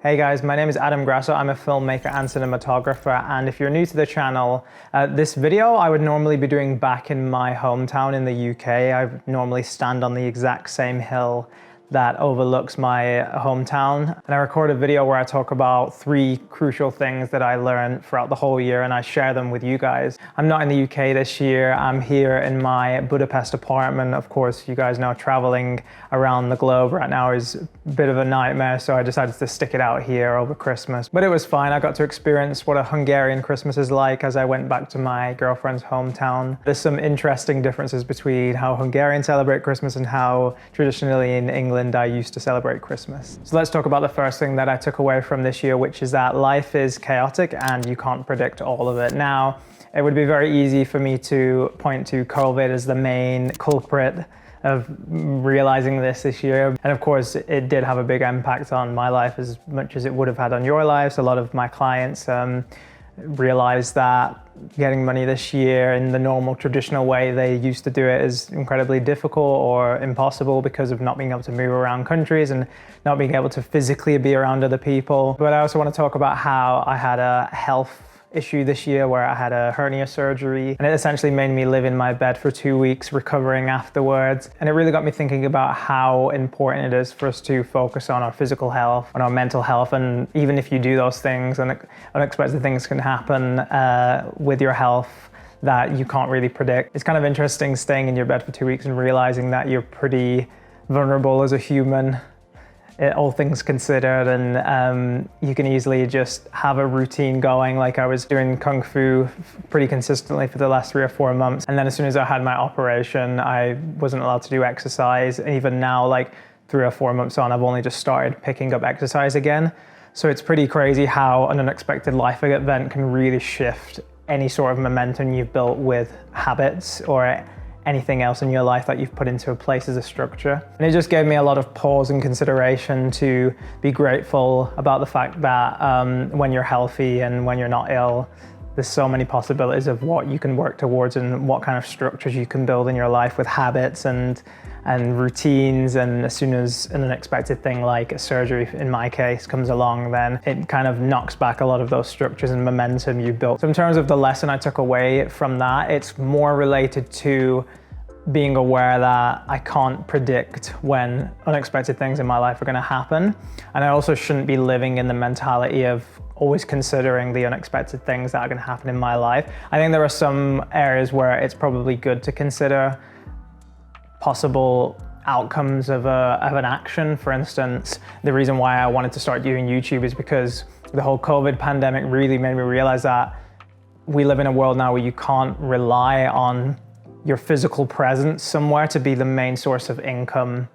Hey guys, my name is Adam Grasso. I'm a filmmaker and cinematographer, and if you're new to the channel, this video I would normally be doing back in my hometown in the UK. I normally stand on the exact same hill that overlooks my hometown, and I record a video where I talk about 3 crucial things that I learned throughout the whole year, and I share them with you guys. I'm not in the UK this year. I'm here in my Budapest apartment. Of course, you guys know traveling around the globe right now is a bit of a nightmare, so I decided to stick it out here over Christmas. But it was fine. I got to experience what a Hungarian Christmas is like as I went back to my girlfriend's hometown. There's some interesting differences between how Hungarians celebrate Christmas and how traditionally in England I used to celebrate Christmas. So let's talk about the first thing that I took away from this year, which is that life is chaotic and you can't predict all of it. Now, it would be very easy for me to point to COVID as the main culprit of realizing this year. And of course, it did have a big impact on my life as much as it would have had on your lives. A lot of my clients realized that getting money this year in the normal traditional way they used to do it is incredibly difficult or impossible because of not being able to move around countries and not being able to physically be around other people. But I also want to talk about how I had a health issue this year where I had a hernia surgery, and it essentially made me live in my bed for 2 weeks recovering afterwards. And it really got me thinking about how important it is for us to focus on our physical health, on our mental health, and even if you do those things, and unexpected things can happen with your health that you can't really predict. It's kind of interesting staying in your bed for 2 weeks and realizing that you're pretty vulnerable as a human, all things considered, and you can easily just have a routine going. Like I was doing Kung Fu pretty consistently for the last 3 or 4 months, and then as soon as I had my operation, I wasn't allowed to do exercise. And even now, like 3 or 4 months on, I've only just started picking up exercise again. So it's pretty crazy how an unexpected life event can really shift any sort of momentum you've built with habits or anything else in your life that you've put into a place as a structure. And it just gave me a lot of pause and consideration to be grateful about the fact that when you're healthy and when you're not ill, there's so many possibilities of what you can work towards and what kind of structures you can build in your life with habits and routines. And as soon as an unexpected thing like a surgery, in my case, comes along, then it kind of knocks back a lot of those structures and momentum you built. So in terms of the lesson I took away from that, it's more related to being aware that I can't predict when unexpected things in my life are going to happen. And I also shouldn't be living in the mentality of always considering the unexpected things that are going to happen in my life. I think there are some areas where it's probably good to consider possible outcomes of an action. For instance, the reason why I wanted to start doing YouTube is because the whole COVID pandemic really made me realize that we live in a world now where you can't rely on your physical presence somewhere to be the main source of income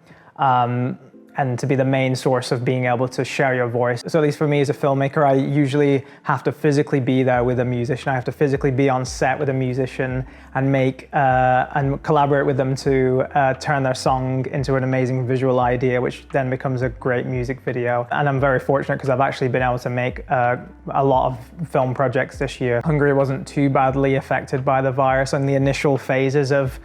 and to be the main source of being able to share your voice. So at least for me as a filmmaker, I usually have to physically be there with a musician. I have to physically be on set with a musician and make and collaborate with them to turn their song into an amazing visual idea, which then becomes a great music video. And I'm very fortunate because I've actually been able to make a lot of film projects this year. Hungary wasn't too badly affected by the virus in the initial phases of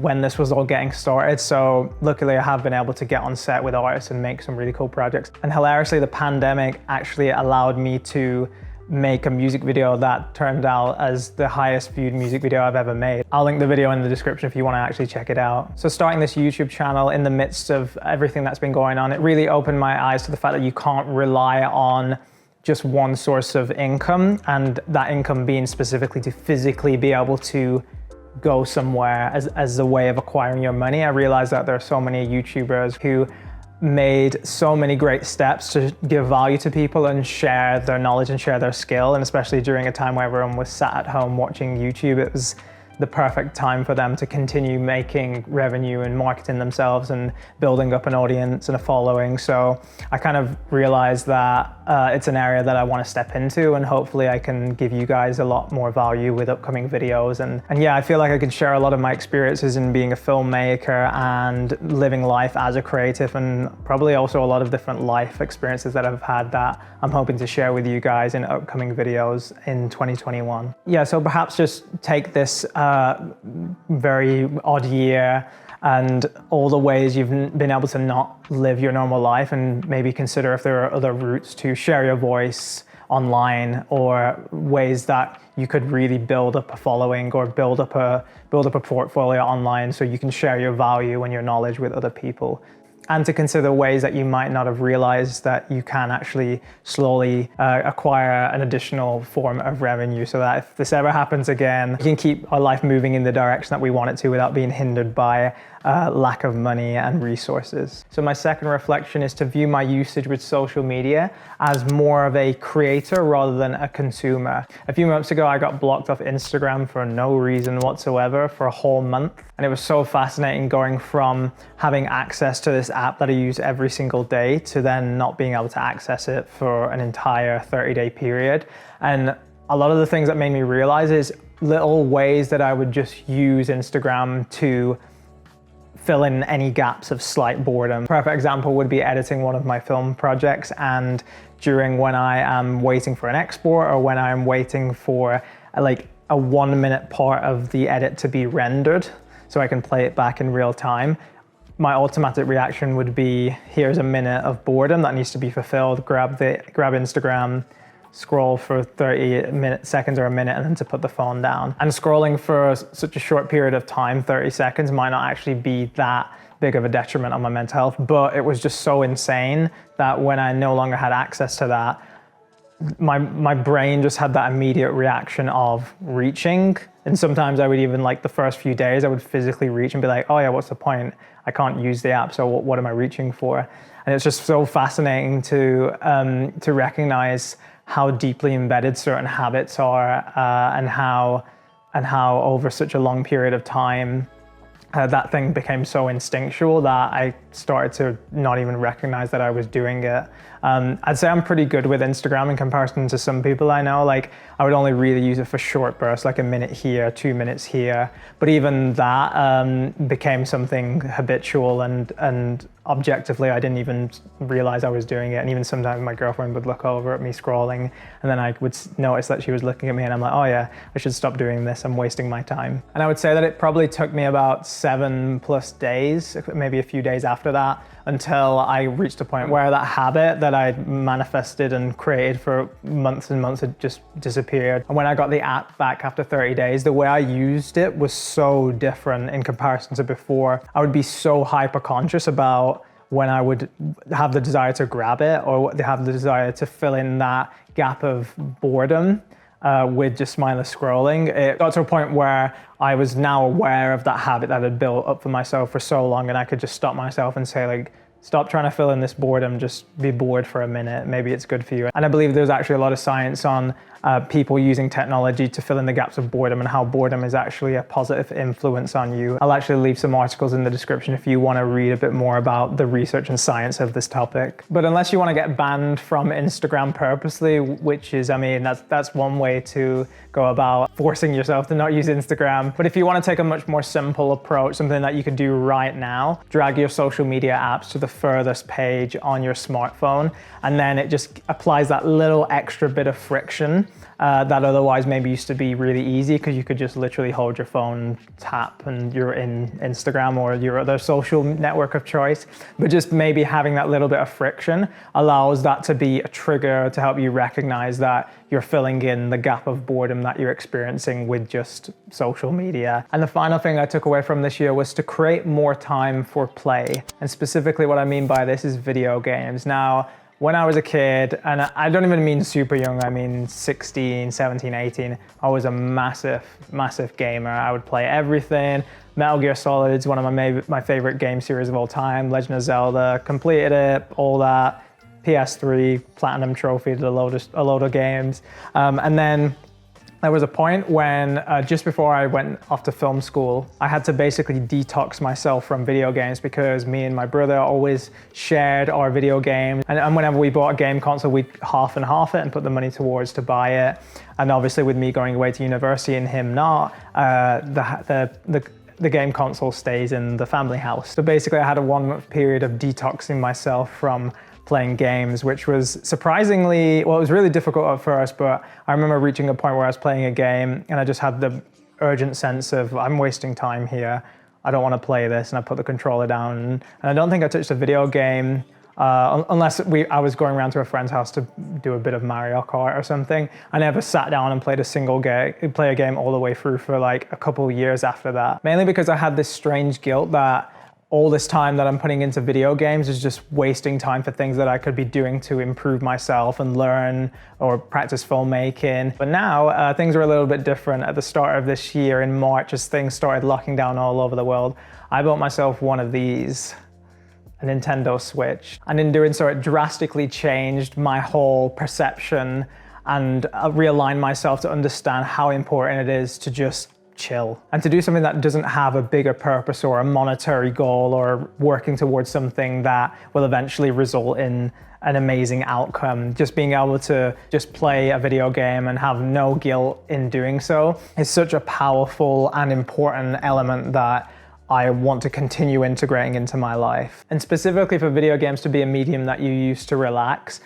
when this was all getting started. So luckily I have been able to get on set with artists and make some really cool projects. And hilariously, the pandemic actually allowed me to make a music video that turned out as the highest viewed music video I've ever made. I'll link the video in the description if you want to actually check it out. So starting this YouTube channel in the midst of everything that's been going on, it really opened my eyes to the fact that you can't rely on just one source of income, and that income being specifically to physically be able to go somewhere as a way of acquiring your money. I realized that there are so many YouTubers who made so many great steps to give value to people and share their knowledge and share their skill. And especially during a time where everyone was sat at home watching YouTube, it was the perfect time for them to continue making revenue and marketing themselves and building up an audience and a following. So I kind of realized that it's an area that I want to step into, and hopefully I can give you guys a lot more value with upcoming videos. And yeah, I feel like I can share a lot of my experiences in being a filmmaker and living life as a creative, and probably also a lot of different life experiences that I've had that I'm hoping to share with you guys in upcoming videos in 2021. Yeah, so perhaps just take this very odd year and all the ways you've been able to not live your normal life, and maybe consider if there are other routes to share your voice online, or ways that you could really build up a following or build up a portfolio online so you can share your value and your knowledge with other people. And to consider ways that you might not have realized that you can actually slowly acquire an additional form of revenue, so that if this ever happens again, we can keep our life moving in the direction that we want it to without being hindered by lack of money and resources. So my second reflection is to view my usage with social media as more of a creator rather than a consumer. A few months ago, I got blocked off Instagram for no reason whatsoever for a whole month. And it was so fascinating going from having access to this app that I use every single day to then not being able to access it for an entire 30-day period. And a lot of the things that made me realize is little ways that I would just use Instagram to fill in any gaps of slight boredom. Perfect example would be editing one of my film projects, and during when I am waiting for an export, or when I am waiting for like a 1-minute part of the edit to be rendered so I can play it back in real time, my automatic reaction would be, here's a minute of boredom that needs to be fulfilled, grab Instagram, scroll for 30 seconds or a minute, and then to put the phone down. And scrolling for such a short period of time, 30 seconds, might not actually be that big of a detriment on my mental health, but it was just so insane that when I no longer had access to that, my brain just had that immediate reaction of reaching. And sometimes I would even, like the first few days, I would physically reach and be like, oh yeah, what's the point? I can't use the app, so what am I reaching for? And it's just so fascinating to recognize how deeply embedded certain habits are, and how over such a long period of time that thing became so instinctual that I started to not even recognize that I was doing it. I'd say I'm pretty good with Instagram in comparison to some people I know. Like, I would only really use it for short bursts, like a minute here, 2 minutes here. But even that became something habitual, and objectively, I didn't even realize I was doing it. And even sometimes my girlfriend would look over at me scrolling, and then I would notice that she was looking at me, and I'm like, oh yeah, I should stop doing this. I'm wasting my time. And I would say that it probably took me about 7+ days, maybe a few days after that, until I reached a point where that habit that I'd manifested and created for months and months had just disappeared. And when I got the app back after 30 days, the way I used it was so different in comparison to before. I would be so hyper conscious about when I would have the desire to grab it, or have the desire to fill in that gap of boredom with just mindless scrolling. It got to a point where I was now aware of that habit that I had built up for myself for so long, and I could just stop myself and say, like, stop trying to fill in this boredom, just be bored for a minute. Maybe it's good for you. And I believe there's actually a lot of science on people using technology to fill in the gaps of boredom, and how boredom is actually a positive influence on you. I'll actually leave some articles in the description if you want to read a bit more about the research and science of this topic. But unless you want to get banned from Instagram purposely, which is, I mean, that's one way to go about forcing yourself to not use Instagram. But if you want to take a much more simple approach, something that you can do right now, drag your social media apps to the furthest page on your smartphone, and then it just applies that little extra bit of friction that otherwise maybe used to be really easy, because you could just literally hold your phone, tap, and you're in Instagram or your other social network of choice. But just maybe having that little bit of friction allows that to be a trigger to help you recognize that you're filling in the gap of boredom that you're experiencing with just social media. And the final thing I took away from this year was to create more time for play. And specifically what I mean by this is video games. Now, when I was a kid, and I don't even mean super young, I mean 16, 17, 18, I was a massive, massive gamer. I would play everything. Metal Gear Solid is one of my favorite game series of all time. Legend of Zelda, completed it, all that. PS3, Platinum Trophy, did a load of games. And then there was a point when, just before I went off to film school, I had to basically detox myself from video games, because me and my brother always shared our video games. And whenever we bought a game console, we'd half and half it and put the money towards to buy it. And obviously with me going away to university and him not, the game console stays in the family house. So basically I had a 1-month period of detoxing myself from playing games, which was surprisingly, well, it was really difficult at first, but I remember reaching a point where I was playing a game and I just had the urgent sense of, I'm wasting time here. I don't want to play this, and I put the controller down. And I don't think I touched a video game unless I was going around to a friend's house to do a bit of Mario Kart or something. I never sat down and played a game all the way through for like a couple of years after that. Mainly because I had this strange guilt that all this time that I'm putting into video games is just wasting time for things that I could be doing to improve myself and learn or practice filmmaking. But now things are a little bit different. At the start of this year in March, as things started locking down all over the world, I bought myself one of these, a Nintendo Switch. And in doing so, it drastically changed my whole perception and realigned myself to understand how important it is to just chill and to do something that doesn't have a bigger purpose or a monetary goal or working towards something that will eventually result in an amazing outcome. Just being able to just play a video game and have no guilt in doing so is such a powerful and important element that I want to continue integrating into my life. And specifically for video games to be a medium that you use to relax,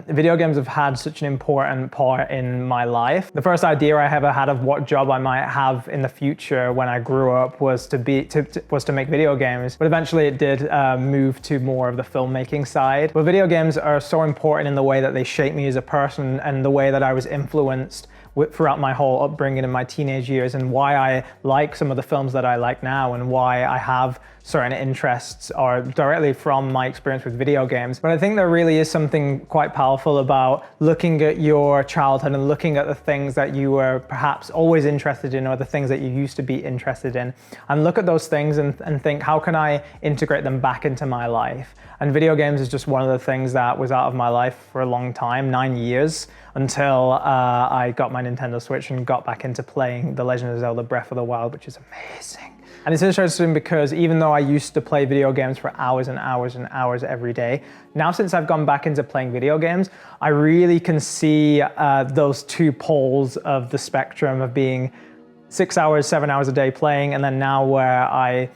video games have had such an important part in my life. The first idea I ever had of what job I might have in the future when I grew up was to make video games, but eventually it did move to more of the filmmaking side. But video games are so important in the way that they shape me as a person and the way that I was influenced throughout my whole upbringing in my teenage years, and why I like some of the films that I like now and why I have certain interests are directly from my experience with video games. But I think there really is something quite powerful about looking at your childhood and looking at the things that you were perhaps always interested in or the things that you used to be interested in, and look at those things and think, how can I integrate them back into my life? And video games is just one of the things that was out of my life for a long time, 9 years, until I got my Nintendo Switch and got back into playing The Legend of Zelda Breath of the Wild, which is amazing. And it's interesting because even though I used to play video games for hours and hours and hours every day, now since I've gone back into playing video games, I really can see those two poles of the spectrum of being 6 hours, 7 hours a day playing, and then now where I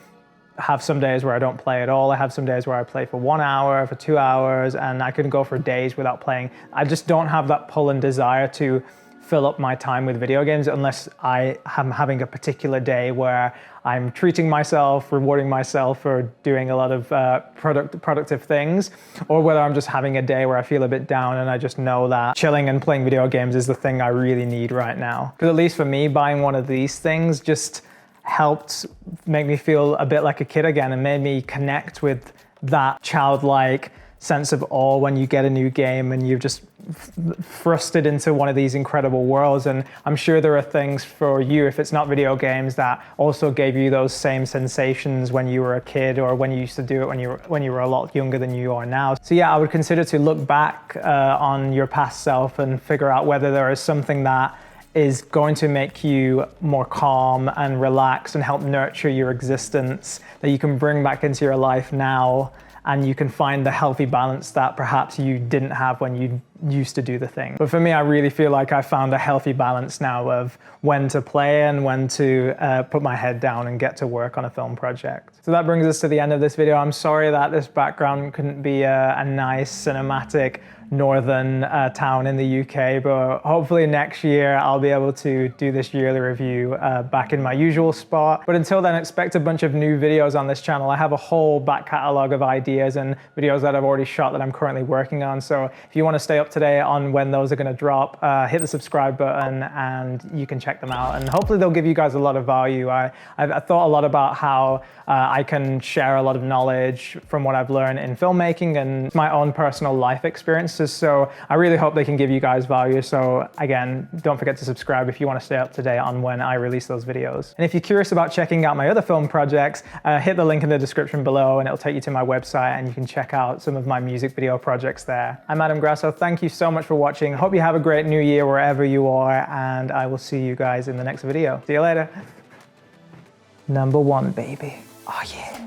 have some days where I don't play at all. I have some days where I play for 1 hour, for 2 hours, and I can go for days without playing. I just don't have that pull and desire to fill up my time with video games unless I am having a particular day where I'm treating myself, rewarding myself for doing a lot of productive things, or whether I'm just having a day where I feel a bit down and I just know that chilling and playing video games is the thing I really need right now. Because at least for me, buying one of these things just helped make me feel a bit like a kid again and made me connect with that childlike sense of awe when you get a new game and you're just thrusted into one of these incredible worlds. And I'm sure there are things for you, if it's not video games, that also gave you those same sensations when you were a kid or when you used to do it when you were a lot younger than you are now. So yeah, I would consider to look back on your past self and figure out whether there is something that is going to make you more calm and relaxed and help nurture your existence that you can bring back into your life now, and you can find the healthy balance that perhaps you didn't have when you used to do the thing. But for me, I really feel like I found a healthy balance now of when to play and when to put my head down and get to work on a film project. So that brings us to the end of this video. I'm sorry that this background couldn't be a nice cinematic northern town in the UK, but hopefully next year I'll be able to do this yearly review back in my usual spot. But until then, expect a bunch of new videos on this channel. I have a whole back catalog of ideas and videos that I've already shot that I'm currently working on. So if you want to stay up to date on when those are going to drop, hit the subscribe button and you can check them out. And hopefully they'll give you guys a lot of value. I've thought a lot about how I can share a lot of knowledge from what I've learned in filmmaking and my own personal life experiences. So I really hope they can give you guys value. So again, don't forget to subscribe if you want to stay up to date on when I release those videos. And if you're curious about checking out my other film projects, hit the link in the description below and it'll take you to my website and you can check out some of my music video projects there. I'm Adam Grasso. Thank you so much for watching. Hope you have a great new year wherever you are, and I will see you guys in the next video. See you later. Number 1, baby. Oh yeah.